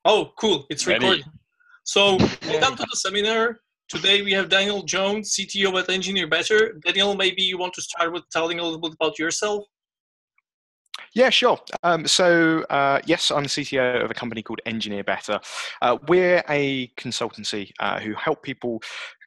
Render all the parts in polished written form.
Oh, cool. It's Ready? recording. So, welcome to the seminar. Today we have Daniel Jones, CTO at Engineer Better. Daniel, maybe you want to start with telling a little bit about yourself? Yeah, sure. Yes, I'm the CTO of a company called Engineer Better. We're a consultancy who help people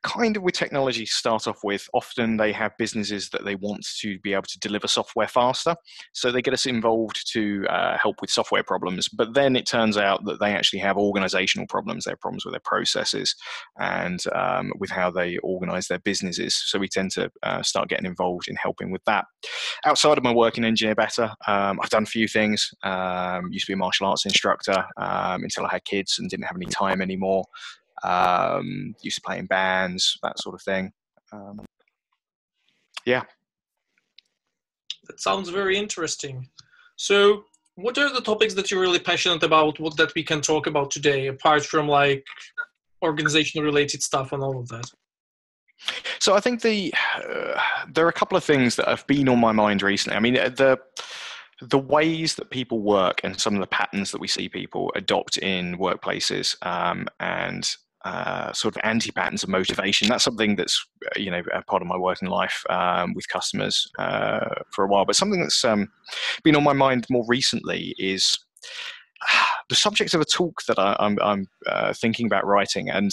kind of with technology to start off with. Often they have businesses that they want to be able to deliver software faster. So they get us involved to help with software problems. But then it turns out that they actually have organizational problems. They have problems with their processes and with how they organize their businesses. So we tend to start getting involved in helping with that. Outside of my work in Engineer Better, I've done a few things. Used to be a martial arts instructor until I had kids and didn't have any time anymore. Used to play in bands, that sort of thing. Yeah. That sounds very interesting. So, what are the topics that you're really passionate about, that we can talk about today, apart from like organizational related stuff and all of that? So I think there are a couple of things that have been on my mind recently. I mean, the ways that people work and some of the patterns that we see people adopt in workplaces and sort of anti-patterns of motivation. That's something that's a part of my working life with customers for a while. But something that's been on my mind more recently is the subject of a talk that I'm thinking about writing, and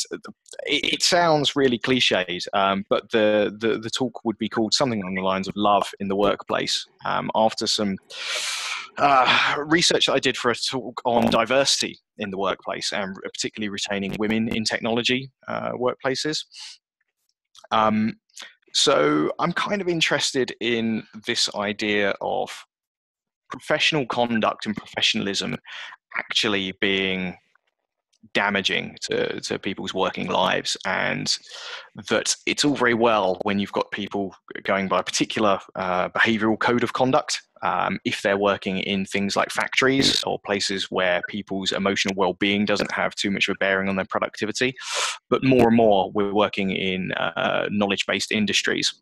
it sounds really cliched, but the talk would be called something along the lines of "Love in the Workplace." After some research that I did for a talk on diversity in the workplace, and particularly retaining women in technology workplaces. So I'm kind of interested in this idea of professional conduct and professionalism actually being damaging to people's working lives, and that it's all very well when you've got people going by a particular behavioral code of conduct if they're working in things like factories or places where people's emotional well-being doesn't have too much of a bearing on their productivity. But more and more we're working in knowledge-based industries,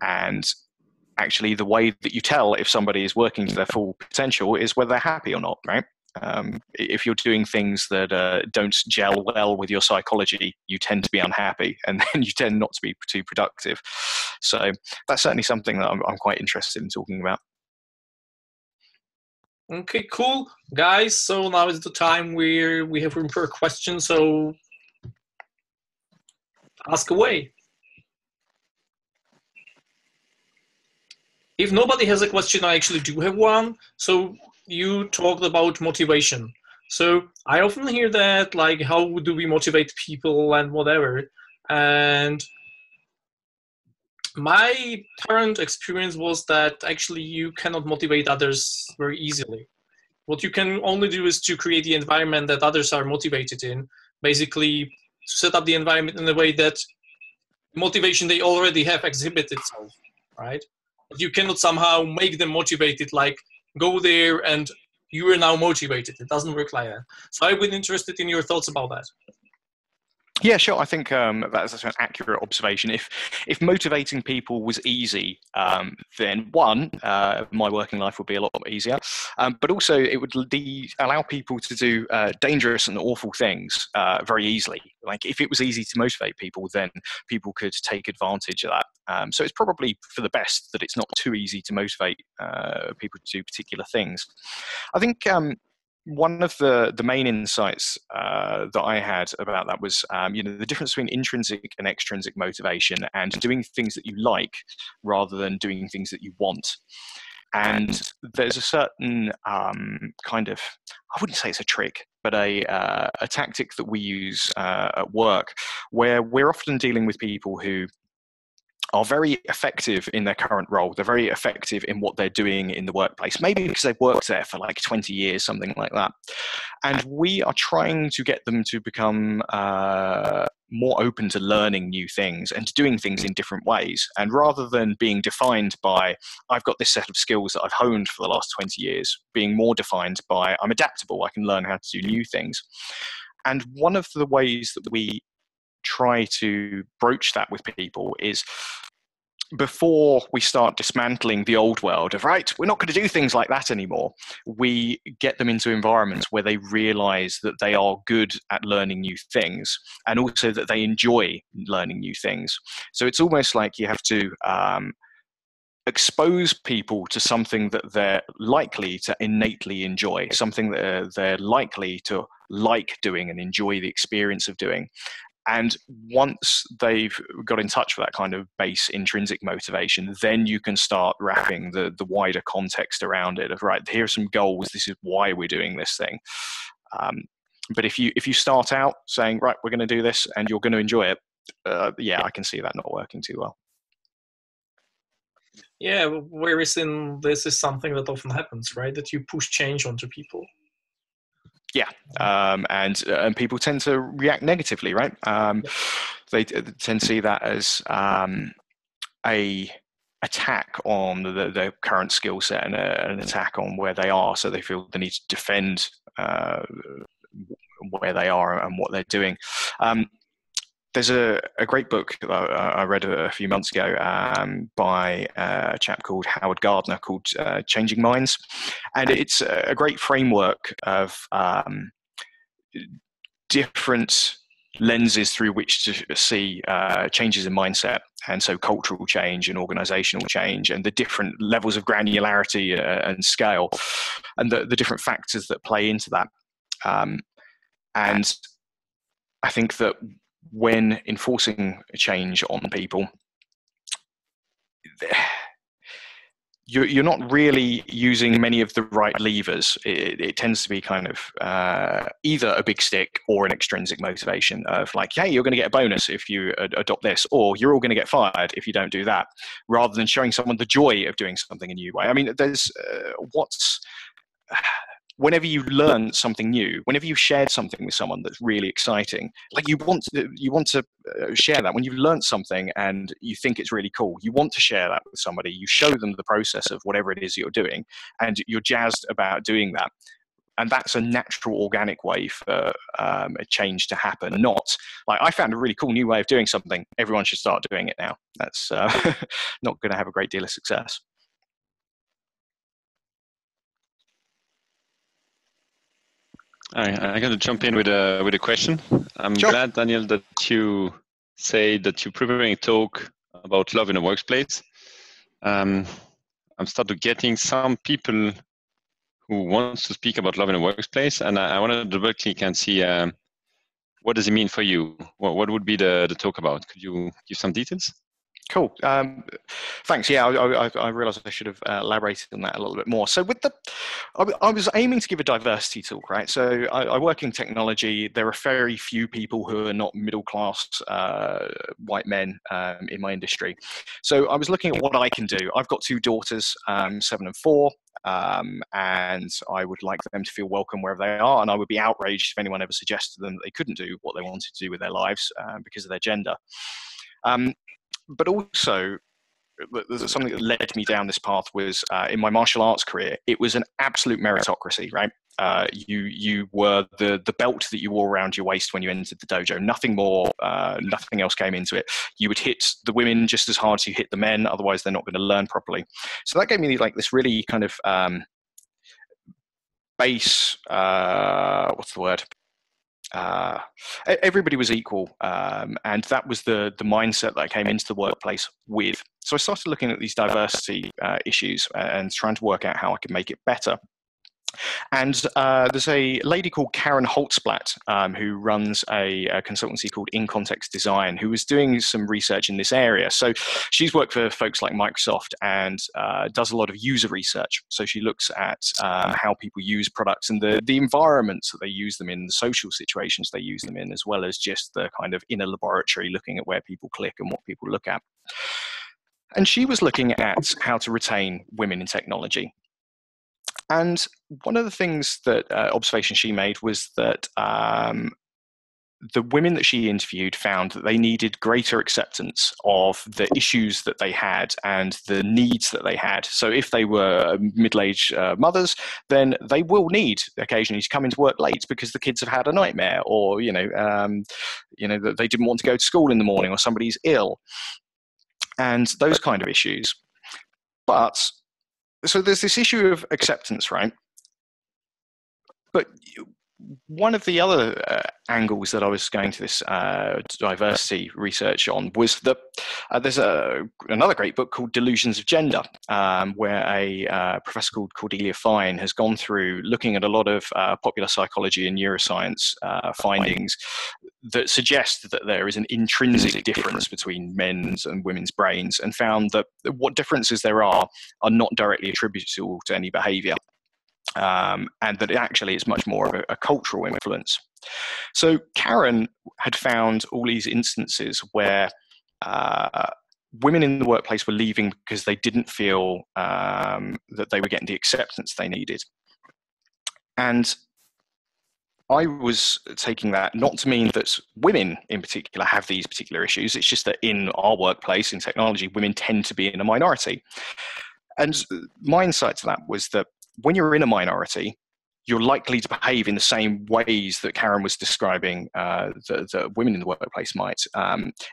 and actually the way that you tell if somebody is working to their full potential is whether they're happy or not, right? If you're doing things that don't gel well with your psychology, you tend to be unhappy, and then you tend not to be too productive. So that's certainly something that I'm quite interested in talking about. Okay, cool, guys. So now is the time where we have room for a question. So ask away. If nobody has a question, I actually do have one. So you talked about motivation. So I often hear that, like, how do we motivate people and whatever. And my current experience was that actually you cannot motivate others very easily. What you can only do is to create the environment that others are motivated in. Basically, set up the environment in a way that motivation they already have exhibit itself, right? But you cannot somehow make them motivated, like go there and you are now motivated. It doesn't work like that. So I've been interested in your thoughts about that. Yeah, sure. I think that's an accurate observation. If motivating people was easy, then one, my working life would be a lot easier. But also, it would allow people to do dangerous and awful things very easily. Like if it was easy to motivate people, then people could take advantage of that. So it's probably for the best that it's not too easy to motivate people to do particular things. I think one of the main insights that I had about that was, the difference between intrinsic and extrinsic motivation, and doing things that you like rather than doing things that you want. And there's a certain kind of, I wouldn't say it's a trick, but a tactic that we use at work, where we're often dealing with people who are very effective in their current role. They're very effective in what they're doing in the workplace, maybe because they've worked there for like 20 years, something like that. And we are trying to get them to become more open to learning new things and to doing things in different ways. And rather than being defined by, I've got this set of skills that I've honed for the last 20 years, being more defined by, I'm adaptable, I can learn how to do new things. And one of the ways that we try to broach that with people is before we start dismantling the old world of, right, we're not going to do things like that anymore, we get them into environments where they realize that they are good at learning new things, and also that they enjoy learning new things. So it's almost like you have to expose people to something that they're likely to innately enjoy, something that they're likely to like doing and enjoy the experience of doing. And once they've got in touch with that kind of base intrinsic motivation, then you can start wrapping the wider context around it of, right, here are some goals, this is why we're doing this thing. But if you start out saying, right, we're going to do this and you're going to enjoy it, I can see that not working too well. Yeah, whereas in this is something that often happens, right? That you push change onto people. Yeah, and people tend to react negatively, right? They tend to see that as a attack on the current skill set and an attack on where they are, so they feel the need to defend where they are and what they're doing. There's a great book that I read a few months ago by a chap called Howard Gardner called Changing Minds. And it's a great framework of different lenses through which to see changes in mindset. And so cultural change and organizational change and the different levels of granularity and scale and the different factors that play into that. And I think that when enforcing a change on people, you're not really using many of the right levers. It tends to be kind of either a big stick or an extrinsic motivation of like, hey, you're going to get a bonus if you adopt this, or you're all going to get fired if you don't do that, rather than showing someone the joy of doing something a new way. I mean, there's whenever you learn something new, whenever you've shared something with someone that's really exciting, like you want to share that. When you've learned something and you think it's really cool, you want to share that with somebody. You show them the process of whatever it is you're doing, and you're jazzed about doing that. And that's a natural, organic way for a change to happen. Not like, I found a really cool new way of doing something, everyone should start doing it now. That's not going to have a great deal of success. I got to jump in with a question. I'm Sure. glad, Daniel, that you say that you're preparing a talk about love in the workplace. I'm started getting some people who wants to speak about love in the workplace, and I want to double click and see what does it mean for you. What would be the talk about? Could you give some details? Cool. Thanks. Yeah, I realised I should have elaborated on that a little bit more. So I was aiming to give a diversity talk, right? So I work in technology. There are very few people who are not middle-class white men in my industry. So I was looking at what I can do. I've got two daughters, 7 and 4. And I would like them to feel welcome wherever they are. And I would be outraged if anyone ever suggested to them that they couldn't do what they wanted to do with their lives because of their gender. But also, there's something that led me down this path was in my martial arts career, it was an absolute meritocracy, right? You were the belt that you wore around your waist when you entered the dojo. Nothing more, nothing else came into it. You would hit the women just as hard as you hit the men, otherwise they're not going to learn properly. So that gave me like this really kind of base, what's the word? Everybody was equal, and that was the mindset that I came into the workplace with. So I started looking at these diversity issues and trying to work out how I could make it better. And there's a lady called Karen Holtzblatt who runs a consultancy called In Context Design, who was doing some research in this area. So she's worked for folks like Microsoft and does a lot of user research. So she looks at how people use products and the environments that they use them in, the social situations they use them in, as well as just the kind of inner laboratory, looking at where people click and what people look at. And she was looking at how to retain women in technology. And one of the things that observation she made was that the women that she interviewed found that they needed greater acceptance of the issues that they had and the needs that they had. So if they were middle-aged mothers, then they will need occasionally to come into work late because the kids have had a nightmare, or that they didn't want to go to school in the morning, or somebody's ill. and those kind of issues. But so there's this issue of acceptance, right? But one of the other angles that I was going to this diversity research on was that there's another great book called Delusions of Gender, where a professor called Cordelia Fine has gone through looking at a lot of popular psychology and neuroscience findings that suggest that there is an intrinsic difference between men's and women's brains, and found that what differences there are not directly attributable to any behavior. And that actually it's much more of a cultural influence. So Karen had found all these instances where women in the workplace were leaving because they didn't feel that they were getting the acceptance they needed. And I was taking that not to mean that women in particular have these particular issues. It's just that in our workplace, in technology, women tend to be in a minority. And my insight to that was that when you're in a minority, you're likely to behave in the same ways that Karen was describing that women in the workplace might.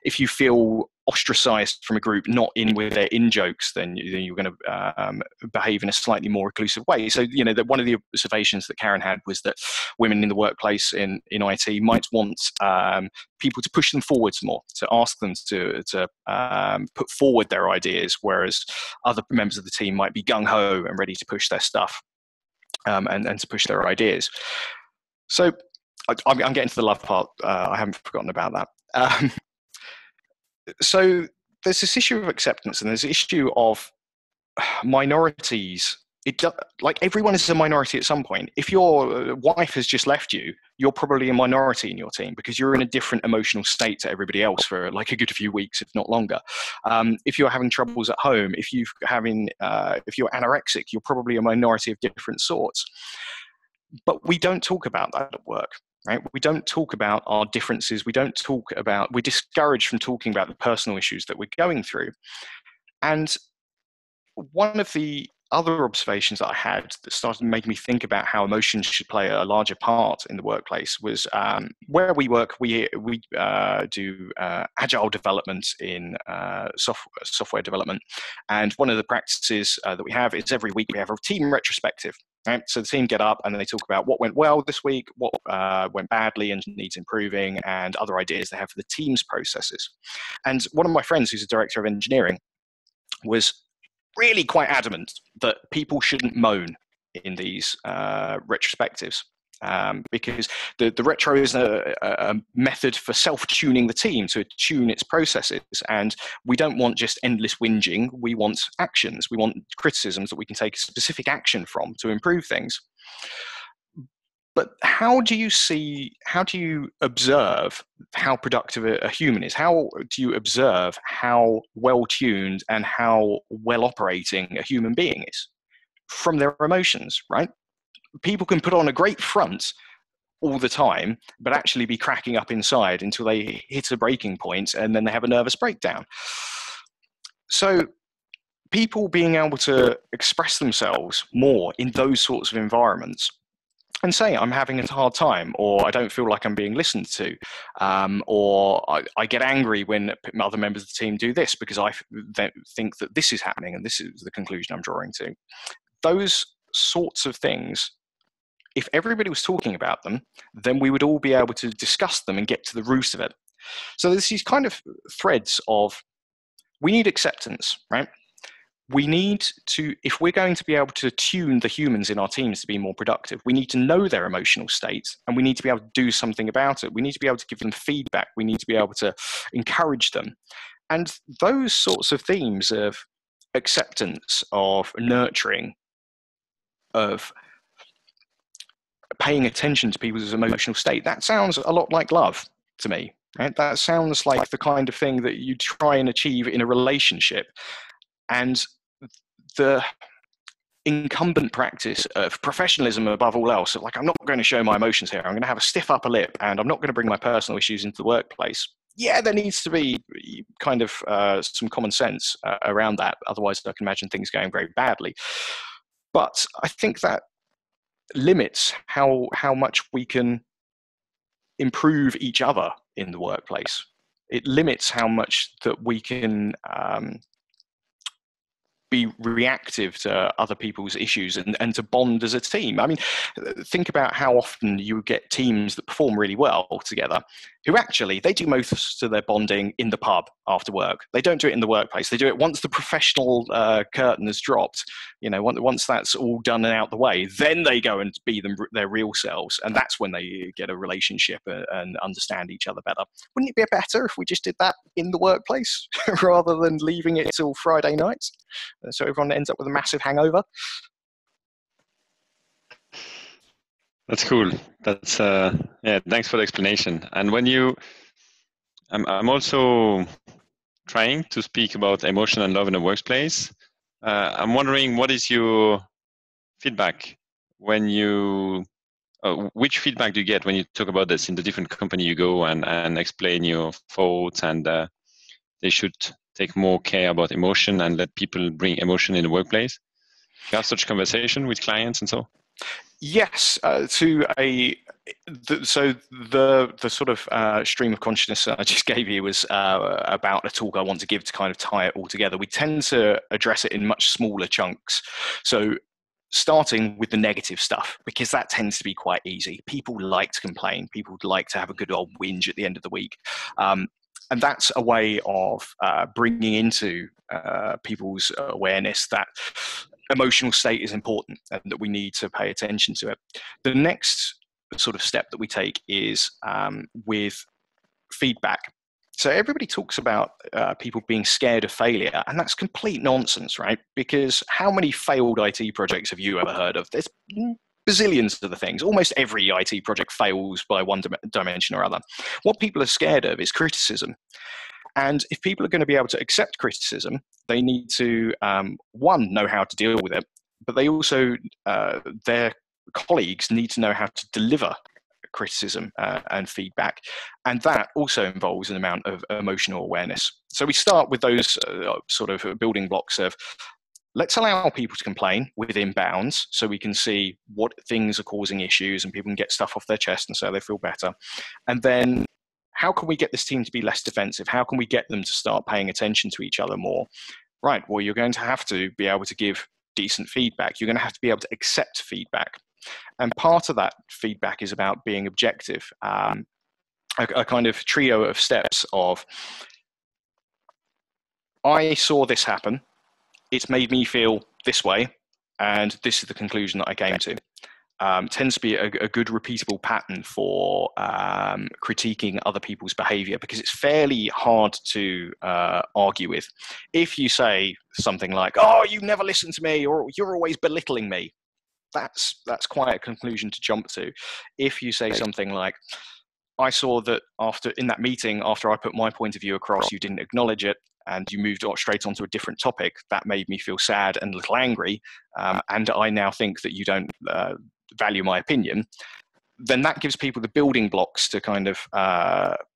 If you feel ostracized from a group, not in with their in-jokes, then you're going to behave in a slightly more reclusive way. So, you know, that one of the observations that Karen had was that women in the workplace in IT might want people to push them forwards more, to ask them to put forward their ideas, whereas other members of the team might be gung-ho and ready to push their stuff and to push their ideas. So I'm getting to the love part. I haven't forgotten about that. So there's this issue of acceptance, and there's the issue of minorities. Like everyone is a minority at some point. If your wife has just left you, you're probably a minority in your team because you're in a different emotional state to everybody else for like a good few weeks, if not longer. If you're having troubles at home, if you're anorexic, you're probably a minority of different sorts. But we don't talk about that at work. Right? We don't talk about our differences. We're discouraged from talking about the personal issues that we're going through. And one of the other observations that I had that started making me think about how emotions should play a larger part in the workplace was where we work, we do agile development in software development. And one of the practices that we have is every week we have a team retrospective. Right? So the team get up and they talk about what went well this week, what went badly and needs improving, and other ideas they have for the team's processes. And one of my friends who's a director of engineering was really quite adamant that people shouldn't moan in these retrospectives. Because the retro is a method for self-tuning the team to tune its processes. And we don't want just endless whinging. We want actions. We want criticisms that we can take specific action from to improve things. But how do you observe how productive a human is? How do you observe how well-tuned and how well-operating a human being is? From their emotions, right? People can put on a great front all the time, but actually be cracking up inside until they hit a breaking point and then they have a nervous breakdown. So people being able to express themselves more in those sorts of environments and say, I'm having a hard time, or I don't feel like I'm being listened to, or I get angry when other members of the team do this because I think that this is happening and this is the conclusion I'm drawing to. Those sorts of things, if everybody was talking about them, then we would all be able to discuss them and get to the root of it. So there's these kind of threads of, we need acceptance, right? We need to, if we're going to be able to tune the humans in our teams to be more productive, we need to know their emotional state and we need to be able to do something about it. We need to be able to give them feedback. We need to be able to encourage them. And those sorts of themes of acceptance, of nurturing, of paying attention to people's emotional state, that sounds a lot like love to me. Right? That sounds like the kind of thing that you try and achieve in a relationship. And the incumbent practice of professionalism above all else, like I'm not going to show my emotions here, I'm going to have a stiff upper lip and I'm not going to bring my personal issues into the workplace. Yeah, there needs to be kind of some common sense around that. Otherwise, I can imagine things going very badly. But I think that limits how much we can improve each other in the workplace. it limits how much that we can be reactive to other people's issues and to bond as a team. I mean, think about how often you get teams that perform really well together who actually, they do most of their bonding in the pub after work. They don't do it in the workplace. They do it once the professional curtain has dropped. You know, once that's all done and out the way, then they go and be their real selves. And that's when they get a relationship and understand each other better. Wouldn't it be better if we just did that in the workplace rather than leaving it till Friday nights? So everyone ends up with a massive hangover. That's cool. That's yeah. Thanks for the explanation. And when I'm also trying to speak about emotion and love in the workplace. I'm wondering, what is your feedback when which feedback do you get when you talk about this in the different company you go and explain your thoughts, and they should take more care about emotion and let people bring emotion in the workplace? You have such conversation with clients and so? Yes, so the sort of stream of consciousness I just gave you was about a talk I want to give to kind of tie it all together. We tend to address it in much smaller chunks. So starting with the negative stuff, because that tends to be quite easy. People like to complain. People like to have a good old whinge at the end of the week. And that's a way of bringing into people's awareness that emotional state is important and that we need to pay attention to it. The next sort of step that we take is with feedback. So everybody talks about people being scared of failure, and that's complete nonsense, right? Because how many failed IT projects have you ever heard of? There's bazillions of the things. Almost every IT project fails by one dimension or other. What people are scared of is criticism. And if people are going to be able to accept criticism, they need to, one, know how to deal with it, but they also, their colleagues need to know how to deliver criticism and feedback. And that also involves an amount of emotional awareness. So we start with those sort of building blocks of, let's allow people to complain within bounds so we can see what things are causing issues and people can get stuff off their chest and so they feel better. And then how can we get this team to be less defensive? How can we get them to start paying attention to each other more? Right, well, you're going to have to be able to give decent feedback. You're going to have to be able to accept feedback. And part of that feedback is about being objective. A kind of trio of steps of, I saw this happen, it's made me feel this way, and this is the conclusion that I came to. Tends to be a good repeatable pattern for critiquing other people's behavior, because it's fairly hard to argue with. If you say something like, oh, you never listen to me, or you're always belittling me, that's quite a conclusion to jump to. If you say something like, I saw that in that meeting, after I put my point of view across, you didn't acknowledge it, and you moved straight onto a different topic, that made me feel sad and a little angry, and I now think that you don't value my opinion, then that gives people the building blocks to kind of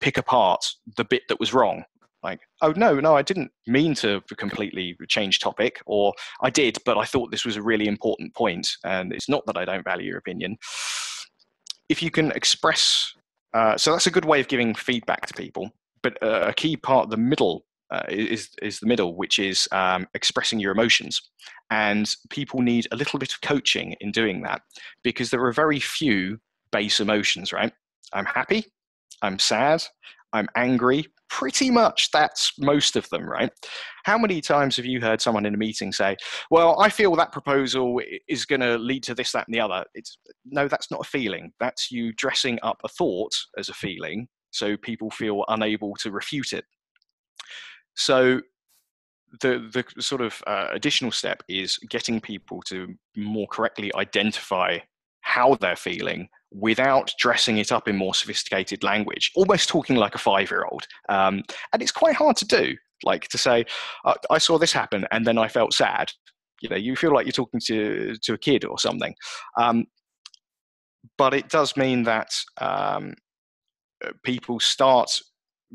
pick apart the bit that was wrong. Like, oh, no, I didn't mean to completely change topic, or I did, but I thought this was a really important point, and it's not that I don't value your opinion. If you can express, so that's a good way of giving feedback to people, but a key part of the middle is the middle, which is expressing your emotions. And people need a little bit of coaching in doing that, because there are very few base emotions, right? I'm happy, I'm sad, I'm angry. Pretty much that's most of them, right? How many times have you heard someone in a meeting say, well, I feel that proposal is going to lead to this, that, and the other? No, that's not a feeling. That's you dressing up a thought as a feeling so people feel unable to refute it. So the sort of additional step is getting people to more correctly identify how they're feeling without dressing it up in more sophisticated language, almost talking like a 5-year-old. And it's quite hard to do, like to say, I saw this happen and then I felt sad. You know, you feel like you're talking to a kid or something. But it does mean that people start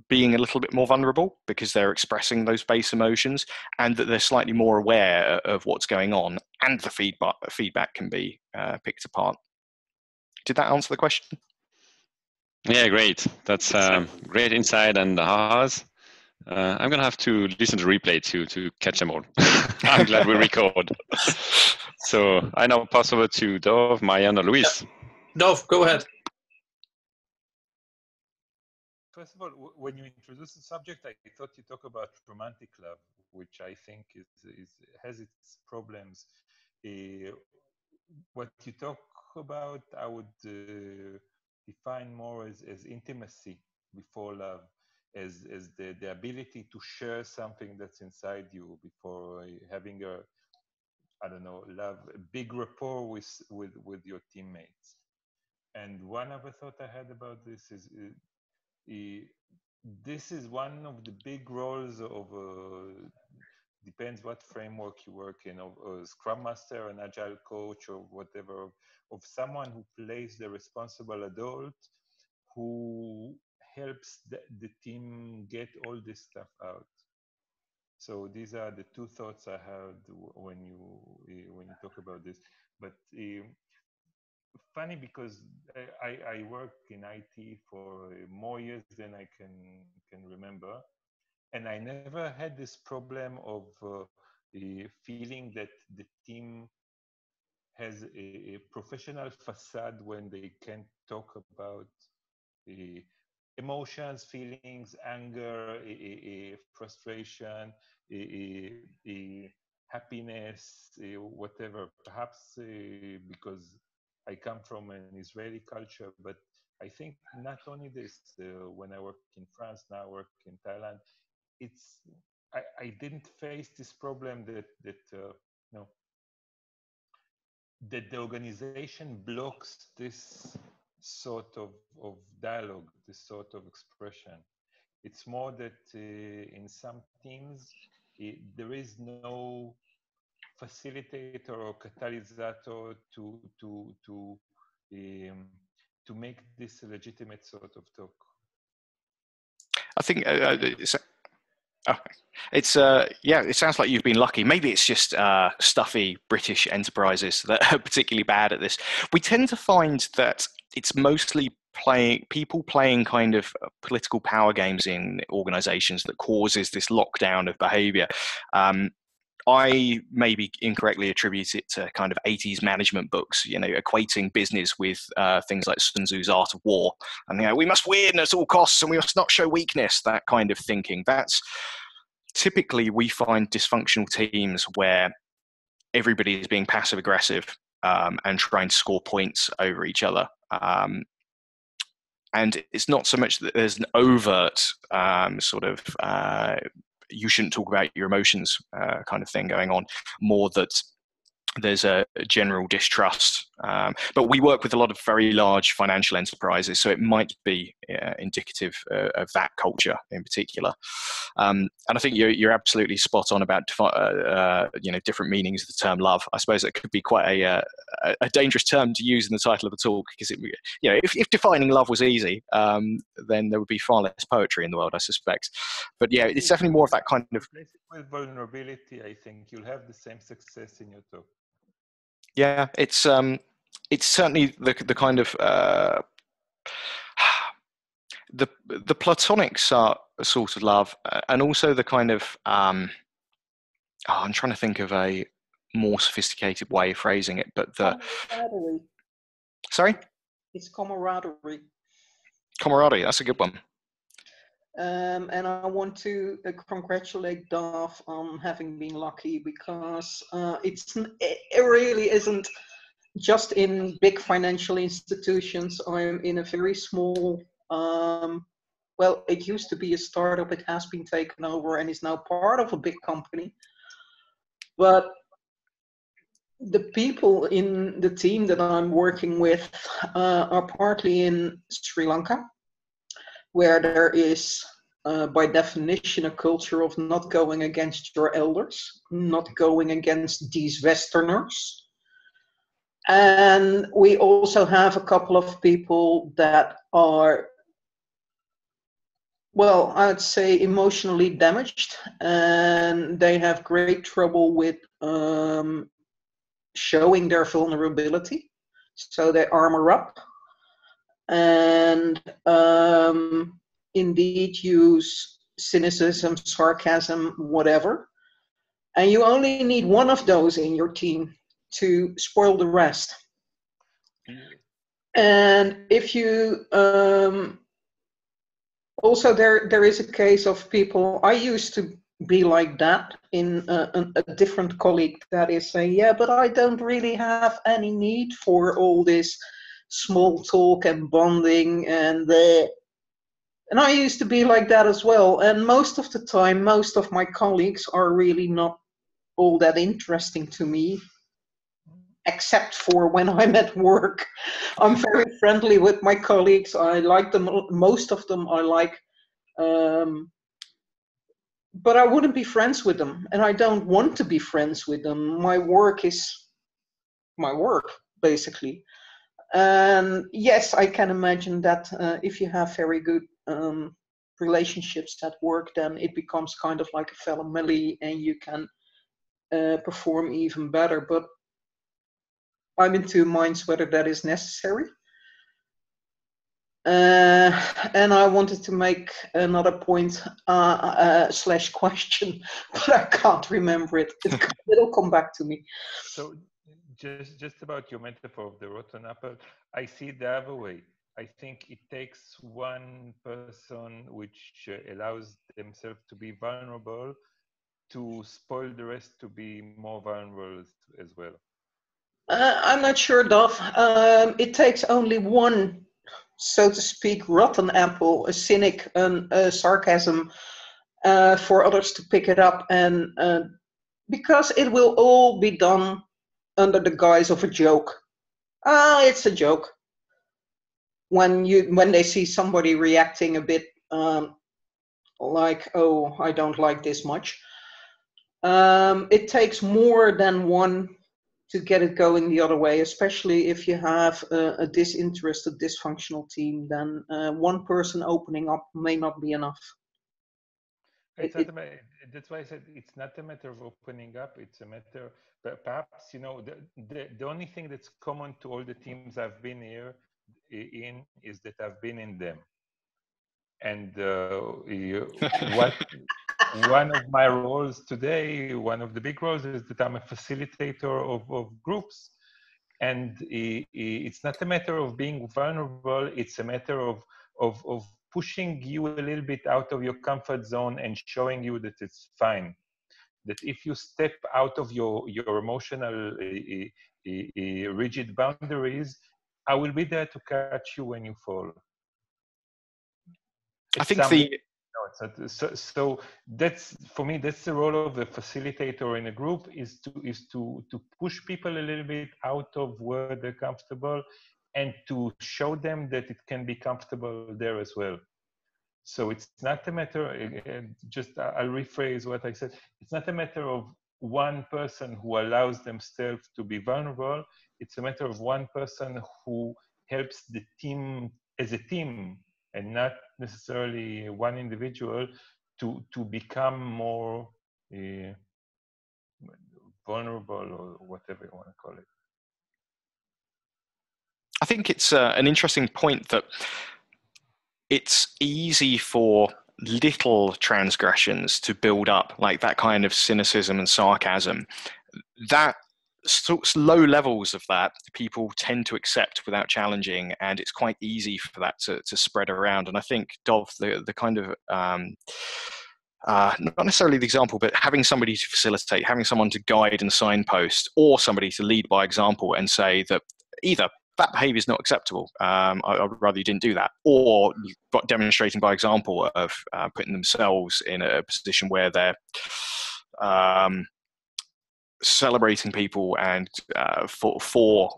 being a little bit more vulnerable because they're expressing those base emotions, and that they're slightly more aware of what's going on, and the feedback can be picked apart. Did that answer the question? Yeah, great. That's great insight and ahas. I'm gonna have to listen to replay to catch them all. I'm glad we record. So I now pass over to Dov, Marianne, or Luis. Dov, go ahead. First of all, when you introduced the subject, I thought you talk about romantic love, which I think has its problems. What you talk about, I would define more as intimacy before love, as the ability to share something that's inside you before having a, I don't know, love, a big rapport with your teammates. And one other thought I had about this is this is one of the big roles of depends what framework you work in, of a scrum master, an agile coach, or whatever, of someone who plays the responsible adult who helps the team get all this stuff out. So these are the two thoughts I had when you talk about this. But funny, because I worked in IT for more years than I can remember, and I never had this problem of feeling that the team has a professional facade when they can talk about emotions, feelings, anger, frustration, happiness, whatever. Perhaps because I come from an Israeli culture, but I think not only this, when I work in France, now I work in Thailand, it's I didn't face this problem that no, that the organization blocks this sort of dialogue, this sort of expression. It's more that in some teams there is no facilitator or catalysator to make this a legitimate sort of talk. I think it's yeah, it sounds like you've been lucky. Maybe it's just stuffy British enterprises that are particularly bad at this. We tend to find that it's mostly people playing kind of political power games in organizations that causes this lockdown of behavior. I maybe incorrectly attribute it to kind of 80s management books, you know, equating business with things like Sun Tzu's Art of War. And, you know, we must win at all costs and we must not show weakness, that kind of thinking. That's typically, we find dysfunctional teams where everybody is being passive aggressive and trying to score points over each other. And it's not so much that there's an overt sort of you shouldn't talk about your emotions kind of thing going on, more that there's a general distrust. But we work with a lot of very large financial enterprises, so it might be indicative of that culture in particular. And I think you're absolutely spot on about you know, different meanings of the term love. I suppose it could be quite a dangerous term to use in the title of a talk, because you know, if defining love was easy, then there would be far less poetry in the world, I suspect. But yeah, it's definitely more of that kind of. With vulnerability, I think you'll have the same success in your talk. Yeah, it's certainly the kind of the platonic sort of love, and also the kind of I'm trying to think of a more sophisticated way of phrasing it, but the camaraderie. Sorry, it's camaraderie. Camaraderie, that's a good one. And I want to congratulate Dov on having been lucky, because it really isn't just in big financial institutions. I'm in a very small, well, it used to be a startup. It has been taken over and is now part of a big company. But the people in the team that I'm working with are partly in Sri Lanka, where there is, by definition, a culture of not going against your elders, not going against these Westerners. And we also have a couple of people that are, well, I'd say emotionally damaged, and they have great trouble with showing their vulnerability. So they armor up. and indeed use cynicism, sarcasm, whatever. And you only need one of those in your team to spoil the rest. And if you also there is a case of people, I used to be like that in a different colleague that is saying, yeah, but I don't really have any need for all this small talk and bonding and I used to be like that as well. And most of the time, most of my colleagues are really not all that interesting to me, except for when I'm at work. I'm very friendly with my colleagues. I like them, most of them I like. But I wouldn't be friends with them, and I don't want to be friends with them. My work is my work, basically. And yes, I can imagine that if you have very good relationships at work, then it becomes kind of like a family, and you can perform even better. But I'm in two minds whether that is necessary. And I wanted to make another point slash question, but I can't remember it. It'll come back to me. So just about your metaphor of the rotten apple, I see it the other way. I think it takes one person which allows themselves to be vulnerable to spoil the rest to be more vulnerable as well. I'm not sure, Dov. It takes only one, so to speak, rotten apple, a cynic, a sarcasm, for others to pick it up, and because it will all be done under the guise of a joke. It's a joke. When they see somebody reacting a bit like, oh, I don't like this much. It takes more than one to get it going the other way, especially if you have a disinterested, dysfunctional team, then one person opening up may not be enough. That's why I said it's not a matter of opening up, it's a matter, but perhaps, the only thing that's common to all the teams I've been here in is that I've been in them. And one of my roles today, one of the big roles, is that I'm a facilitator of groups. And it's not a matter of being vulnerable, it's a matter of pushing you a little bit out of your comfort zone and showing you that it's fine. That if you step out of your emotional rigid boundaries, I will be there to catch you when you fall. I think so that's, for me, that's the role of a facilitator in a group, is to push people a little bit out of where they're comfortable and to show them that it can be comfortable there as well. So it's not a matter, I'll rephrase what I said. It's not a matter of one person who allows themselves to be vulnerable. It's a matter of one person who helps the team as a team, and not necessarily one individual, to become more vulnerable, or whatever you want to call it. I think it's an interesting point that it's easy for little transgressions to build up, like that kind of cynicism and sarcasm. That low levels of that people tend to accept without challenging, and it's quite easy for that to spread around. And I think, Dov, the kind of not necessarily the example, but having somebody to facilitate, having someone to guide and signpost, or somebody to lead by example and say that either that behavior is not acceptable, I'd rather you didn't do that, or demonstrating by example of putting themselves in a position where they're celebrating people and for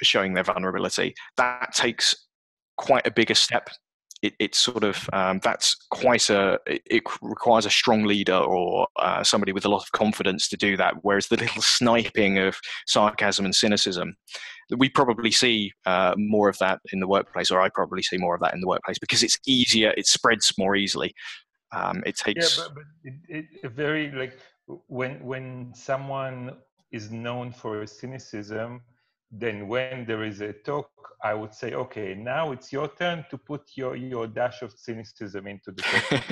showing their vulnerability. That takes quite a bigger step. It's sort of that's quite it requires a strong leader or somebody with a lot of confidence to do that. Whereas the little sniping of sarcasm and cynicism, we probably see more of that in the workplace, or I probably see more of that in the workplace, because it's easier, it spreads more easily. It takes. Yeah, but it very, like, when someone is known for cynicism, then when there is a talk, I would say, okay, now it's your turn to put your dash of cynicism into the talk.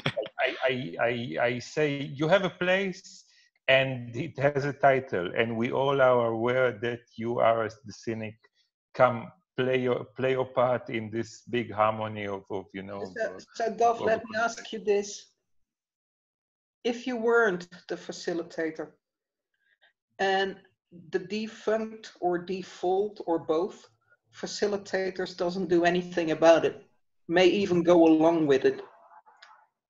I say, you have a place and it has a title, and we all are aware that you are the cynic. Come play your part in this big harmony of you know. So Dov, let me ask you this. If you weren't the facilitator and the defunct or default or both facilitators doesn't do anything about it, may even go along with it,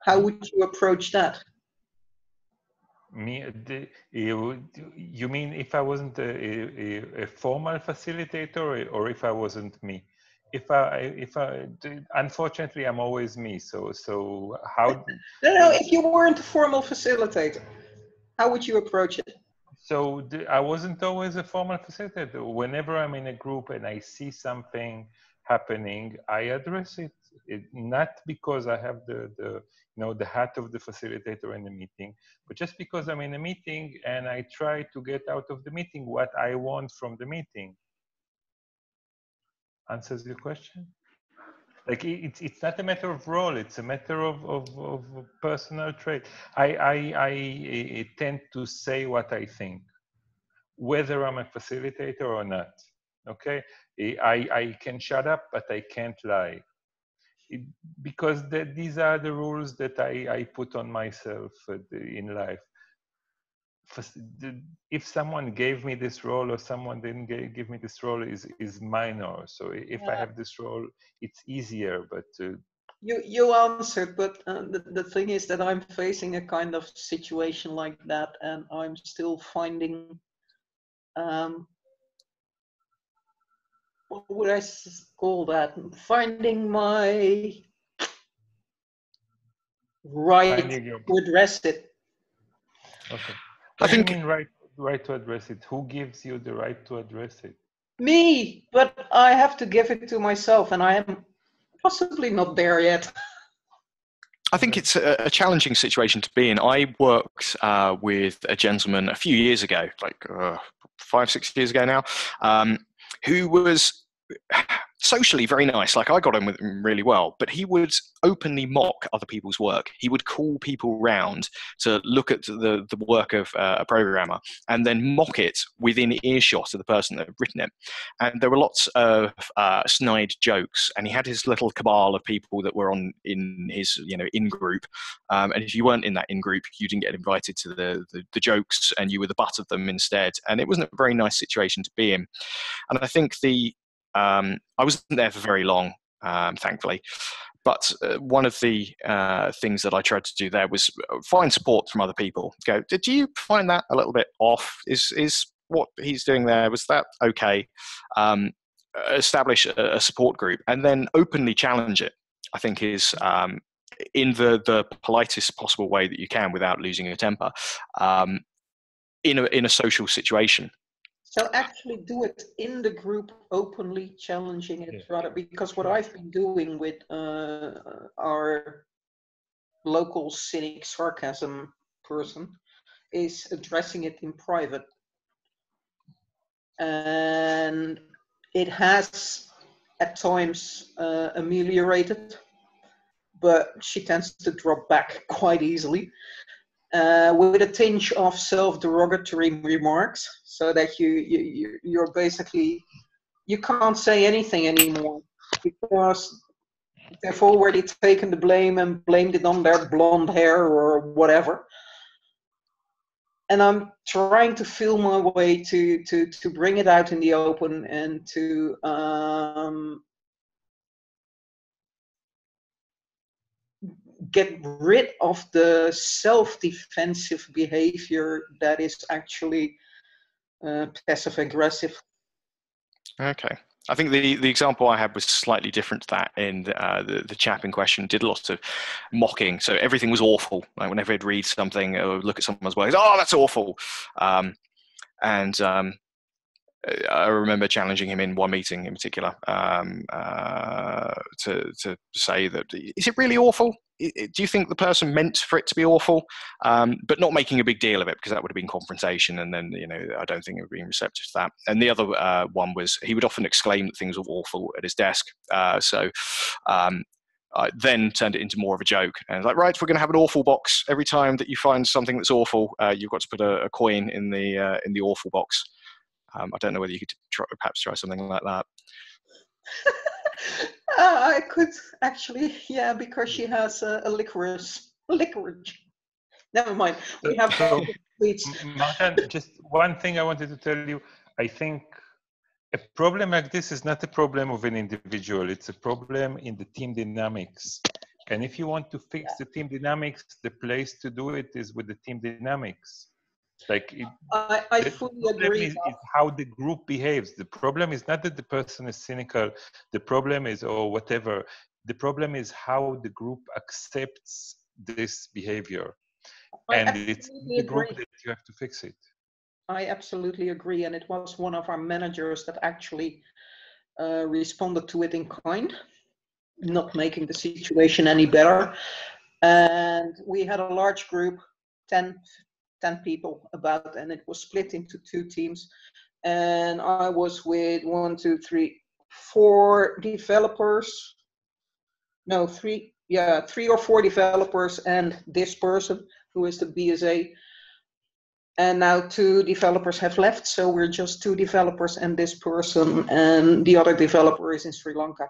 how would you approach that? You mean if I wasn't a formal facilitator, or if I wasn't me? Unfortunately, I'm always me. So how? No, if you weren't a formal facilitator, how would you approach it? So I wasn't always a formal facilitator. Whenever I'm in a group and I see something happening, I address it. Not because I have the hat of the facilitator in the meeting, but just because I'm in a meeting and I try to get out of the meeting what I want from the meeting. Answers your question? Like it's not a matter of role, it's a matter of personal trait. I tend to say what I think, whether I'm a facilitator or not. Okay, I can shut up, but I can't lie. Because these are the rules that I put on myself in life. If someone gave me this role or someone didn't give me this role is minor. So if I have this role, it's easier. But you answered, but the thing is that I'm facing a kind of situation like that, and I'm still finding what would I call that? Finding my right to address it. Okay. What do you mean right to address it? Who gives you the right to address it? Me, but I have to give it to myself, and I am possibly not there yet. I think it's a challenging situation to be in. I worked with a gentleman a few years ago, like 5-6 years ago now, who was socially very nice. Like, I got on with him really well, but he would openly mock other people's work. He would call people round to look at the work of a programmer and then mock it within earshot of the person that had written it. And there were lots of snide jokes, and he had his little cabal of people that were in his in-group. And if you weren't in that in-group, you didn't get invited to the jokes, and you were the butt of them instead. And it wasn't a very nice situation to be in. And I think I wasn't there for very long, thankfully. But one of the things that I tried to do there was find support from other people. Go, did you find that a little bit off? Is what he's doing there, was that okay? Establish a support group and then openly challenge it, I think, is in the politest possible way that you can without losing your temper in a social situation. So actually do it in the group, openly challenging it, rather, because what I've been doing with our local cynic sarcasm person is addressing it in private. And it has at times ameliorated, but she tends to drop back quite easily. With a tinge of self-derogatory remarks, so that you're basically, you can't say anything anymore because they've already taken the blame and blamed it on their blonde hair or whatever. And I'm trying to feel my way to bring it out in the open and to get rid of the self-defensive behavior that is actually passive-aggressive. Okay. I think the example I had was slightly different to that. In the chap in question did lots of mocking, so everything was awful. Like, whenever he'd read something or look at someone's work, oh, that's awful. I remember challenging him in one meeting in particular to say that, is it really awful? do you think the person meant for it to be awful, but not making a big deal of it, because that would have been confrontation, and then I don't think it would have been receptive to that. And the other one was he would often exclaim that things were awful at his desk. I then turned it into more of a joke, and I was like, right, we're going to have an awful box. Every time that you find something that's awful, you've got to put a coin in the awful box. I don't know whether you could perhaps try something like that. I could actually, yeah, because she has a licorice. Never mind. We have Martin, just one thing I wanted to tell you. I think a problem like this is not a problem of an individual. It's a problem in the team dynamics. And if you want to fix the team dynamics, the place to do it is with the team dynamics. Like I fully agree. Is how the group behaves. The problem is not that the person is cynical. The problem is, or whatever. The problem is how the group accepts this behavior. And it's the group that you have to fix it. I absolutely agree. And it was one of our managers that actually responded to it in kind, not making the situation any better. And we had a large group, 10 people about, and it was split into 2 teams. And I was with 4 developers. No, 3 or 4 developers and this person who is the BSA. And now 2 developers have left, so we're just 2 developers and this person, and the other developer is in Sri Lanka.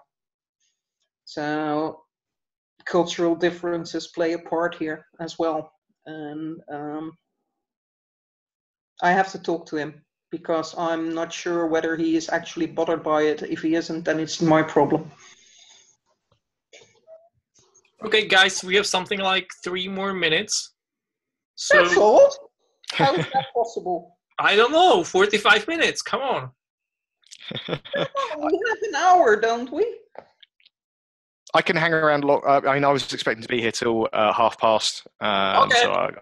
So cultural differences play a part here as well. And I have to talk to him, because I'm not sure whether he is actually bothered by it. If he isn't, then it's my problem. Okay, guys, we have something like 3 more minutes. So, that's all? How is that possible? I don't know, 45 minutes, come on. We have an hour, don't we? I can hang around. I mean, I was expecting to be here till past. Okay. So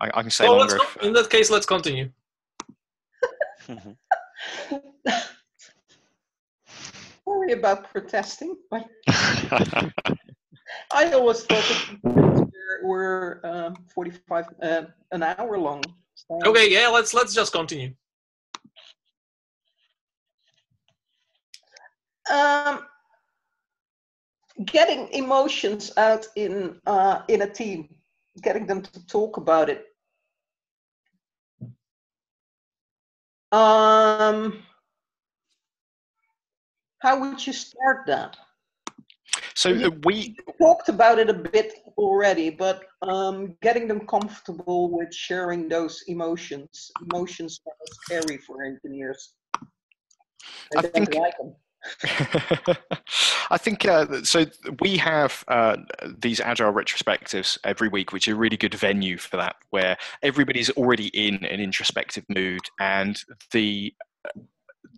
I can stay longer. In that case, let's continue. Sorry about protesting, but I always thought we're 45 an hour long. So. Okay, yeah, let's just continue. Getting emotions out in a team, getting them to talk about it. How would you start that? So we talked about it a bit already, but getting them comfortable with sharing those emotions. Emotions are scary for engineers. They don't like them. I think so. We have these agile retrospectives every week, which are a really good venue for that, where everybody's already in an introspective mood, and the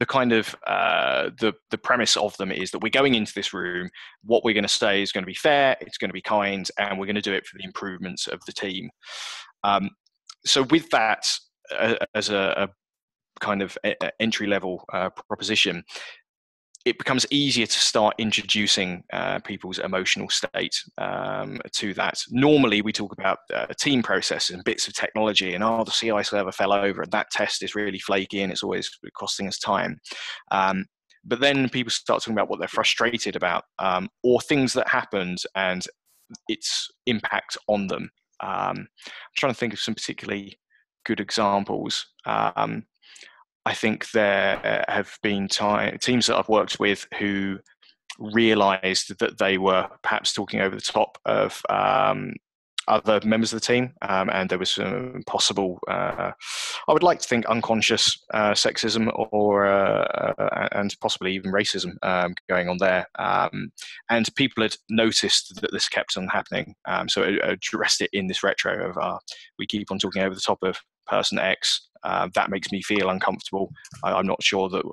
kind of the premise of them is that we're going into this room. What we're going to say is going to be fair, it's going to be kind, and we're going to do it for the improvements of the team. So with that as a kind of entry level proposition, it becomes easier to start introducing people's emotional state to that. Normally, we talk about team processes and bits of technology, and the CI server fell over, and that test is really flaky, and it's always costing us time. But then people start talking about what they're frustrated about, or things that happened and its impact on them. I'm trying to think of some particularly good examples. I think there have been teams that I've worked with who realized that they were perhaps talking over the top of other members of the team, and there was some possible, I would like to think, unconscious sexism or and possibly even racism going on there. And people had noticed that this kept on happening, so it addressed it in this retro of we keep on talking over the top of person X. That makes me feel uncomfortable. I'm not sure that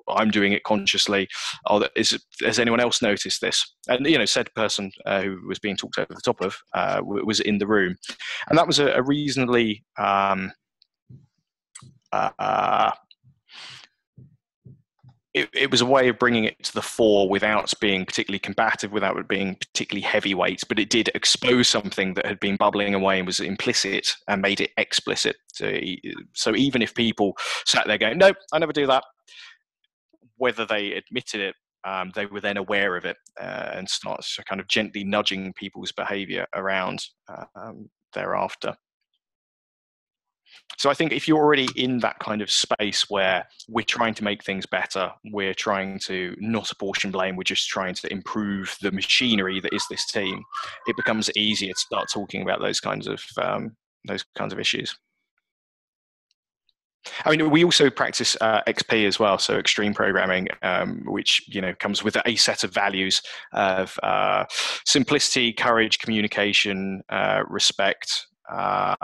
I'm doing it consciously. Has anyone else noticed this? And said person who was being talked over the top of was in the room, and that was a reasonably it was a way of bringing it to the fore without being particularly combative, without it being particularly heavyweight, but it did expose something that had been bubbling away and was implicit and made it explicit. So even if people sat there going, "No, I never do that," whether they admitted it, they were then aware of it and starts kind of gently nudging people's behavior around thereafter. So I think if you're already in that kind of space where we're trying to make things better, we're trying to not apportion blame, we're just trying to improve the machinery that is this team, it becomes easier to start talking about those kinds of issues. I mean, we also practice XP as well, so extreme programming, which comes with a set of values of simplicity, courage, communication, respect, and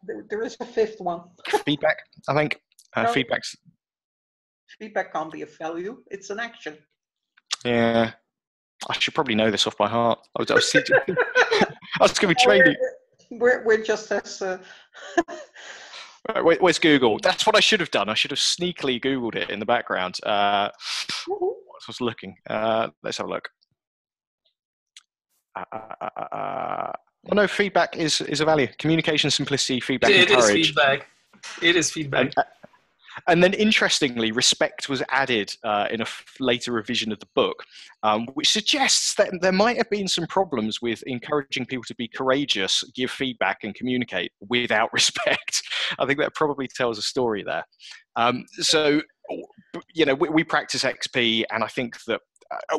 there is a fifth one. Feedback, I think. No, feedback can't be a value; it's an action. Yeah, I should probably know this off by heart. I was going to be training. We're just as. Where's Google? That's what I should have done. I should have sneakily Googled it in the background. I was looking. Let's have a look. Well, no, feedback is a value. Communication, simplicity, feedback, and courage. It is feedback. And then, interestingly, respect was added in a later revision of the book, which suggests that there might have been some problems with encouraging people to be courageous, give feedback, and communicate without respect. I think that probably tells a story there. So, we practice XP, and I think that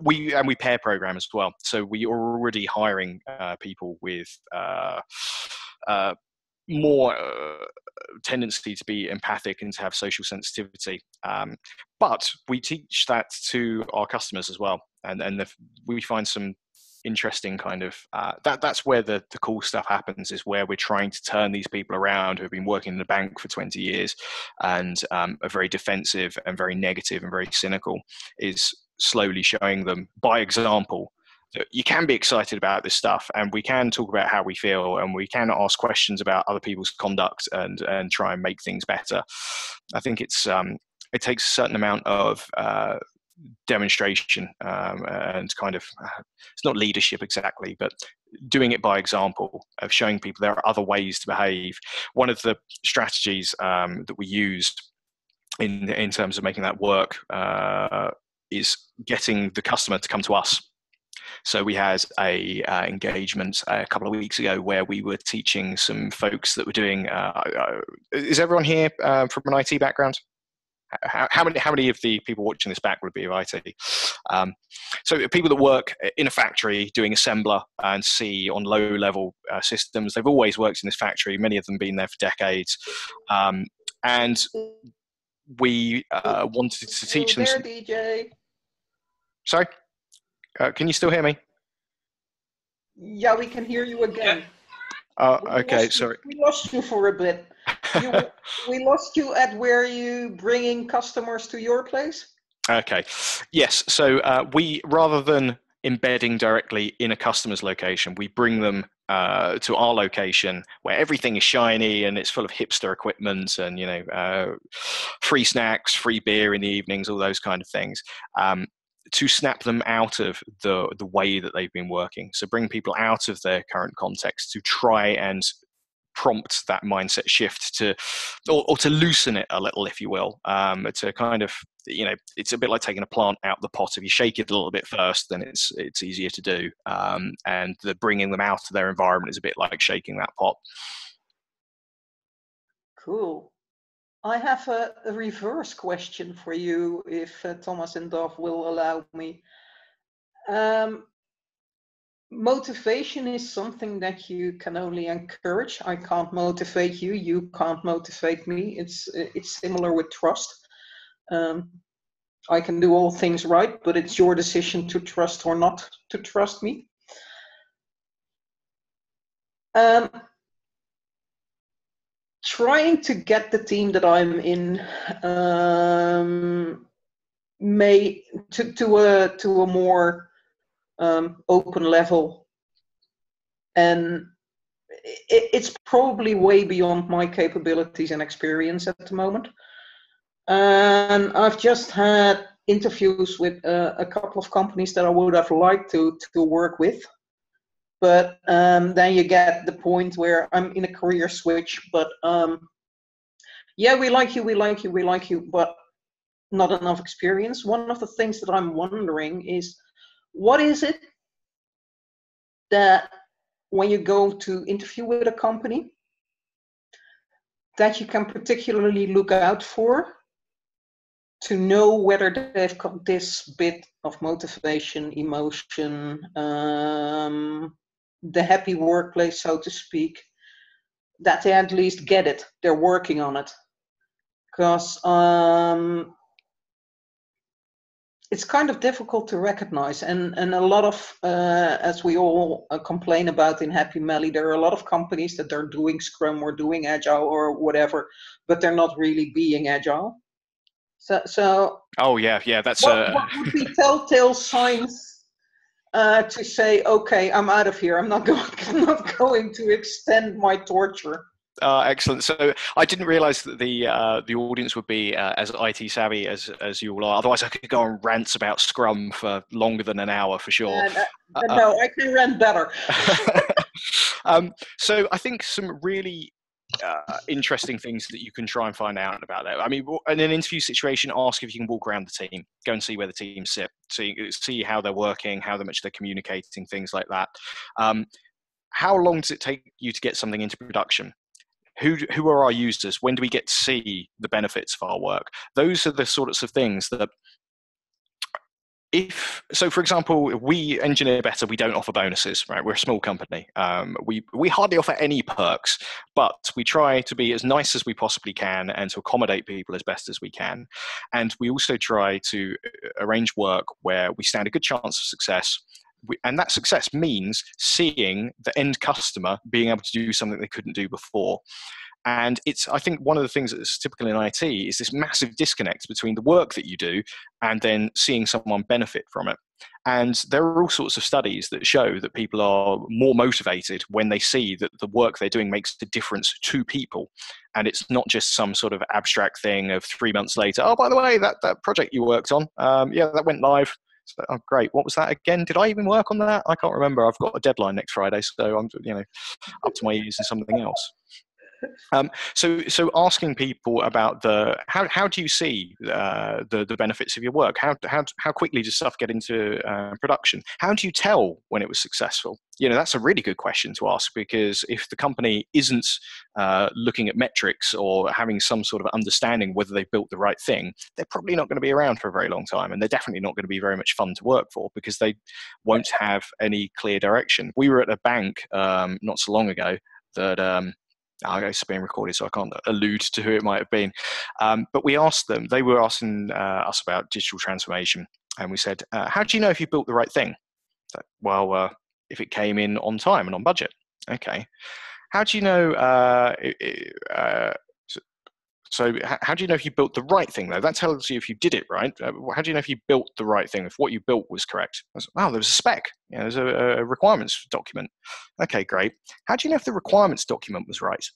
we pair program as well. So we are already hiring people with more tendency to be empathic and to have social sensitivity. But we teach that to our customers as well. And we find some interesting kind of, that's where the cool stuff happens, is where we're trying to turn these people around who have been working in the bank for 20 years and are very defensive and very negative and very cynical, is slowly showing them by example that you can be excited about this stuff, and we can talk about how we feel, and we can ask questions about other people's conduct and try and make things better. I think it takes a certain amount of demonstration and kind of, it's not leadership exactly, but doing it by example, of showing people there are other ways to behave. One of the strategies that we use in terms of making that work is getting the customer to come to us. So we had a engagement a couple of weeks ago where we were teaching some folks that were doing. Is everyone here from an IT background? How many of the people watching this back would be of IT? So people that work in a factory doing assembler and C on low-level systems, they've always worked in this factory. Many of them been there for decades, and we wanted to teach them. DJ. Sorry. Can you still hear me? Yeah, we can hear you again. Okay, sorry. We lost you for a bit. We lost you at where you bringing customers to your place? Okay, yes. So we, rather than embedding directly in a customer's location, we bring them to our location where everything is shiny and it's full of hipster equipment and, free snacks, free beer in the evenings, all those kind of things. To snap them out of the way that they've been working. So bring people out of their current context to try and prompt that mindset shift or to loosen it a little, if you will, to kind of, it's a bit like taking a plant out of the pot. If you shake it a little bit first, then it's easier to do. And the bringing them out of their environment is a bit like shaking that pot. Cool. I have a reverse question for you, if Thomas and Dov will allow me. Motivation is something that you can only encourage. I can't motivate you. You can't motivate me. It's similar with trust. I can do all things right, but it's your decision to trust or not to trust me. Trying to get the team that I'm in to a more open level, and it's probably way beyond my capabilities and experience at the moment. And I've just had interviews with a couple of companies that I would have liked to work with. But then you get the point where I'm in a career switch. But yeah, we like you, but not enough experience. One of the things that I'm wondering is, what is it that when you go to interview with a company that you can particularly look out for to know whether they've got this bit of motivation, emotion, the happy workplace, so to speak, that they at least get it, they're working on it. Because it's kind of difficult to recognize, and a lot of, as we all complain about in Happy Melly, there are a lot of companies that are doing Scrum or doing Agile or whatever, but they're not really being Agile. So oh yeah, that's what would be telltale signs to say, okay, I'm out of here. I'm not going to extend my torture. Excellent. So I didn't realise that the audience would be as IT savvy as you all are. Otherwise, I could go on rants about Scrum for longer than an hour for sure. No, I can rant better. So I think some really interesting things that you can try and find out about that. I mean, in an interview situation, ask if you can walk around the team, go and see where the team sit, see how they're working, how much they're communicating, things like that. How long does it take you to get something into production? Who are our users? When do we get to see the benefits of our work? Those are the sorts of things that, for example, we engineer better, we don't offer bonuses, right? We're a small company. We hardly offer any perks, but we try to be as nice as we possibly can and to accommodate people as best as we can. And we also try to arrange work where we stand a good chance of success. And that success means seeing the end customer being able to do something they couldn't do before. And I think one of the things that's typical in IT is this massive disconnect between the work that you do and then seeing someone benefit from it. And there are all sorts of studies that show that people are more motivated when they see that the work they're doing makes a difference to people. And it's not just some sort of abstract thing of 3 months later, oh, by the way, that project you worked on, yeah, that went live. So, oh, great. What was that again? Did I even work on that? I can't remember. I've got a deadline next Friday, so I'm, up to my ears in something else. So asking people about how do you see the benefits of your work? How quickly does stuff get into production? How do you tell when it was successful? That's a really good question to ask, because if the company isn't looking at metrics or having some sort of understanding whether they've built the right thing, they're probably not going to be around for a very long time, and they're definitely not going to be very much fun to work for because they won't have any clear direction. We were at a bank not so long ago that it's being recorded, so I can't allude to who it might have been. But we asked them, they were asking us about digital transformation. And we said, how do you know if you built the right thing? Well, if it came in on time and on budget. Okay. How do you know, so how do you know if you built the right thing, though? That tells you if you did it right. How do you know if you built the right thing, if what you built was correct? I was, wow, there was a spec. There's a requirements document. Okay, great. How do you know if the requirements document was right?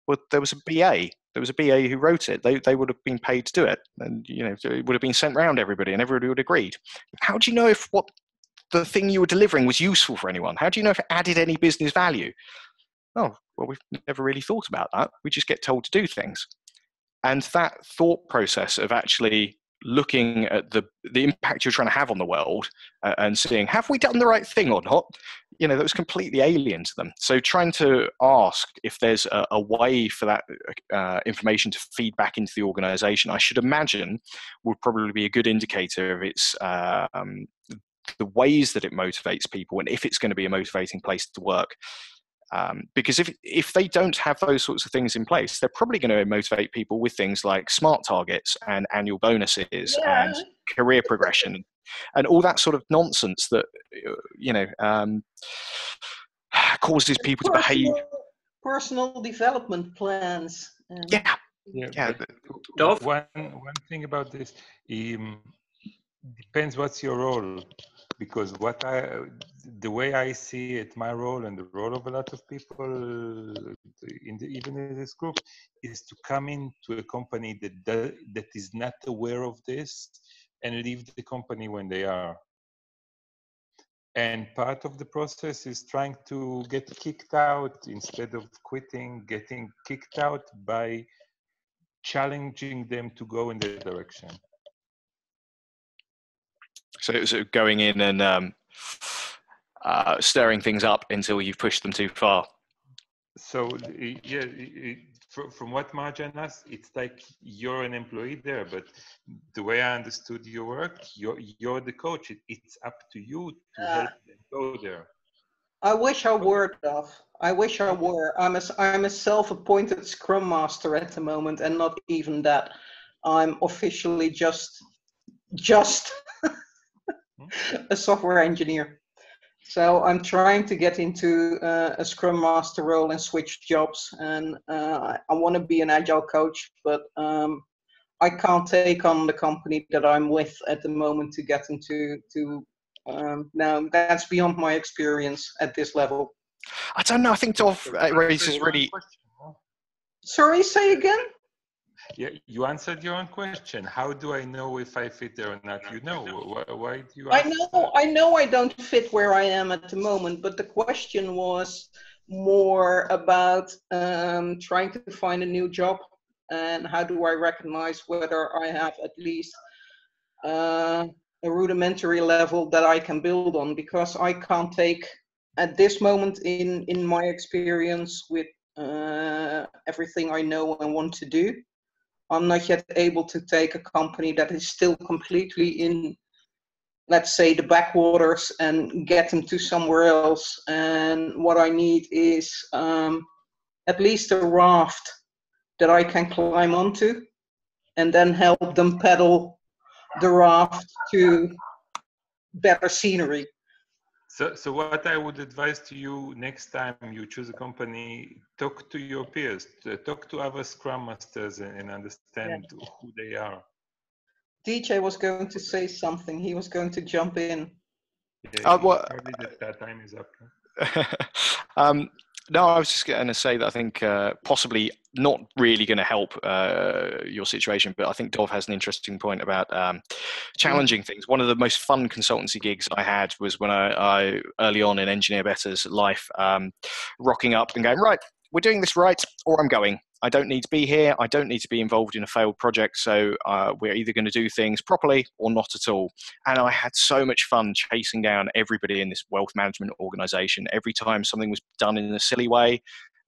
Well, there was a BA. There was a BA who wrote it. They would have been paid to do it. And, it would have been sent around everybody and everybody would have agreed. How do you know if what the thing you were delivering was useful for anyone? How do you know if it added any business value? Oh, well, we've never really thought about that. We just get told to do things. And that thought process of actually looking at the impact you're trying to have on the world and seeing, have we done the right thing or not? That was completely alien to them. So trying to ask if there's a way for that information to feed back into the organization, I should imagine would probably be a good indicator of its the ways that it motivates people and if it's going to be a motivating place to work. Because if they don't have those sorts of things in place, they're probably going to motivate people with things like smart targets and annual bonuses and career progression and all that sort of nonsense that causes people to behave. Personal development plans. Yeah. One thing about this depends what's your role. because the way I see it, my role and the role of a lot of people even in this group, is to come into a company that is not aware of this and leave the company when they are. And part of the process is trying to get kicked out instead of quitting, getting kicked out by challenging them to go in that direction. So going in and stirring things up until you've pushed them too far. So yeah, from what Marjan asked, it's like you're an employee there, but the way I understood your work, you're the coach. It's up to you to help them go there. I wish I were, Duff. I wish I were. I'm a self-appointed Scrum Master at the moment, and not even that. I'm officially just a software engineer. So I'm trying to get into a Scrum Master role and switch jobs. And I want to be an Agile coach, but I can't take on the company that I'm with at the moment to get into. Now that's beyond my experience at this level. I don't know. I think Dov raises really. Sorry, say again. Yeah, you answered your own question. How do I know if I fit there or not? You know, why do you I ask know I don't fit where I am at the moment, but the question was more about trying to find a new job, and how do I recognize whether I have at least a rudimentary level that I can build on, because I can't take, at this moment in my experience with everything I know and want to do, I'm not yet able to take a company that is still completely in, let's say, the backwaters and get them to somewhere else. And what I need is at least a raft that I can climb onto, and then help them pedal the raft to better scenery. So what I would advise to you next time you choose a company, talk to your peers, talk to other Scrum Masters and understand who they are. DJ was going to say something. He was going to jump in. Yeah, probably that time is up. No, I was just going to say that I think possibly not really going to help your situation, but I think Dov has an interesting point about challenging things. One of the most fun consultancy gigs I had was when I early on in Engineer Better's life, rocking up and going, right, we're doing this right, or I'm going. I don't need to be here. I don't need to be involved in a failed project. So we're either going to do things properly or not at all. And I had so much fun chasing down everybody in this wealth management organization. Every time something was done in a silly way,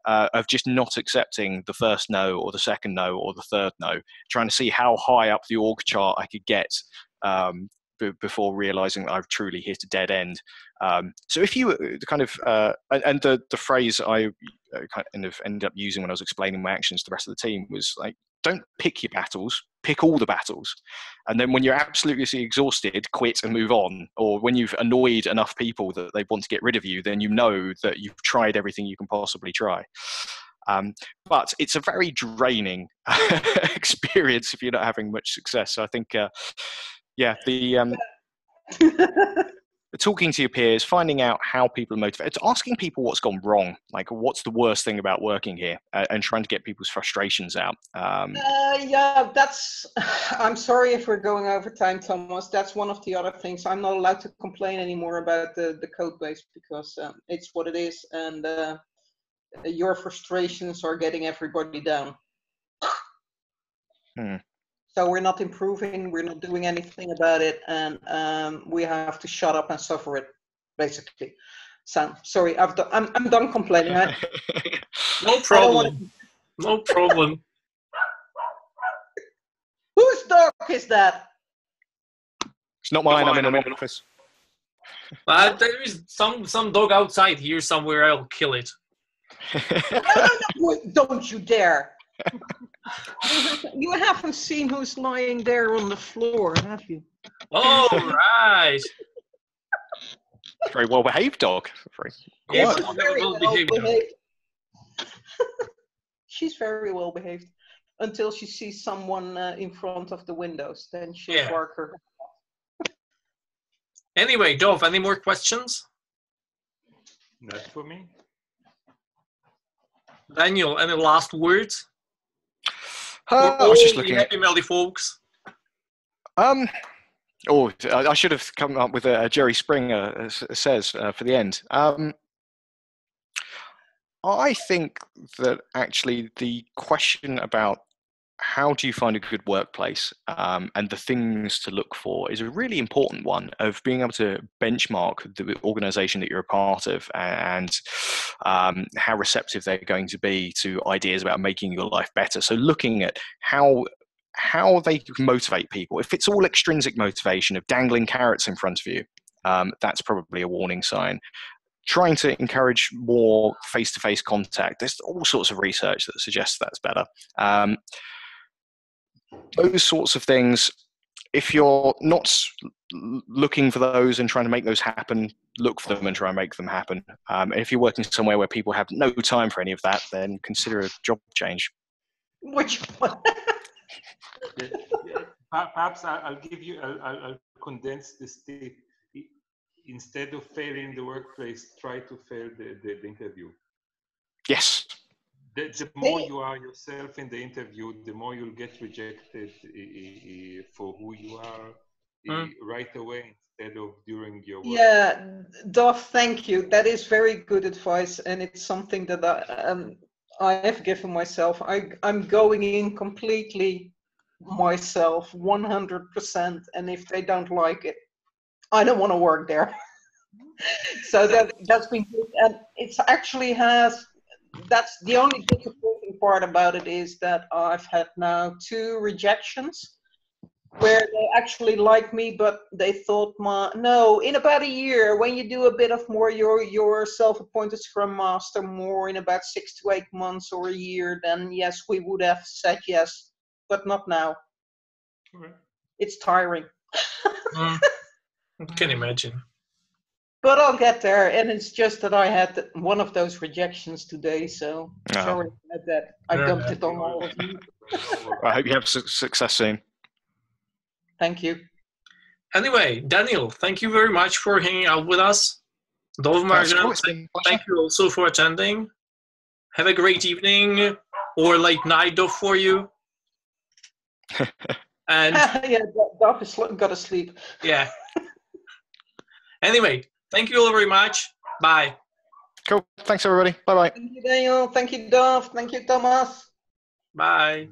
of just not accepting the first no or the second no or the third no, trying to see how high up the org chart I could get before realizing that I've truly hit a dead end. So if you kind of, and the phrase I kind of ended up using when I was explaining my actions to the rest of the team was like, don't pick your battles, pick all the battles. And then when you're absolutely exhausted, quit and move on. Or when you've annoyed enough people that they want to get rid of you, then you know that you've tried everything you can possibly try. But it's a very draining experience if you're not having much success. So I think, talking to your peers, finding out how people are motivated, asking people what's gone wrong, like what's the worst thing about working here, and trying to get people's frustrations out. I'm sorry if we're going over time, Thomas. That's one of the other things. I'm not allowed to complain anymore about the code base, because it's what it is, and your frustrations are getting everybody down. So we're not improving, we're not doing anything about it, and we have to shut up and suffer it, basically. So sorry, I'm done complaining. No problem. No problem. Whose dog is that? It's not mine. I'm in an office. There is some dog outside here somewhere. I'll kill it. No, don't you dare. You haven't seen who's lying there on the floor, have you? Oh, right. Very well behaved dog. Yes, very well behaved. She's very well behaved until she sees someone in front of the windows. Then she'll bark her. Anyway, Dov, any more questions? Not for me. Daniel, any last words? For I all was just the looking Happy Melly folks. Oh, I should have come up with a Jerry Springer says for the end. I think that actually the question about how do you find a good workplace and the things to look for is a really important one, of being able to benchmark the organization that you're a part of and how receptive they're going to be to ideas about making your life better. So looking at how they can motivate people. If it's all extrinsic motivation of dangling carrots in front of you, that's probably a warning sign. Trying to encourage more face-to-face contact. There's all sorts of research that suggests that's better. Those sorts of things, if you're not looking for those and trying to make those happen, look for them and try and make them happen. And if you're working somewhere where people have no time for any of that, then consider a job change. Which one? Perhaps I'll give you, I'll condense this tip. Instead of failing the workplace, try to fail the interview. Yes. The more you are yourself in the interview, the more you'll get rejected for who you are right away instead of during your work. Yeah, Dov, thank you. That is very good advice, and it's something that I have given myself. I'm going in completely myself, 100%, and if they don't like it, I don't want to work there. So that's been good, and it's actually that's the only disappointing part about it, is that I've had now 2 rejections where they actually like me, but they thought, no, in about a year, when you do a bit of more your self-appointed Scrum Master, more in about 6 to 8 months or a year, then yes, we would have said yes, but not now. Okay. It's tiring. I can imagine. But I'll get there, and it's just that I had one of those rejections today, so sorry about that. I dumped it on all of you. I hope you have success soon. Thank you. Anyway, Daniel, thank you very much for hanging out with us. Dov Marjan, thank you also for attending. Have a great evening or late night, Dov, for you. And yeah, Dov has got to sleep. Yeah. Anyway, thank you all very much. Bye. Cool. Thanks, everybody. Bye-bye. Thank you, Daniel. Thank you, Dov. Thank you, Thomas. Bye.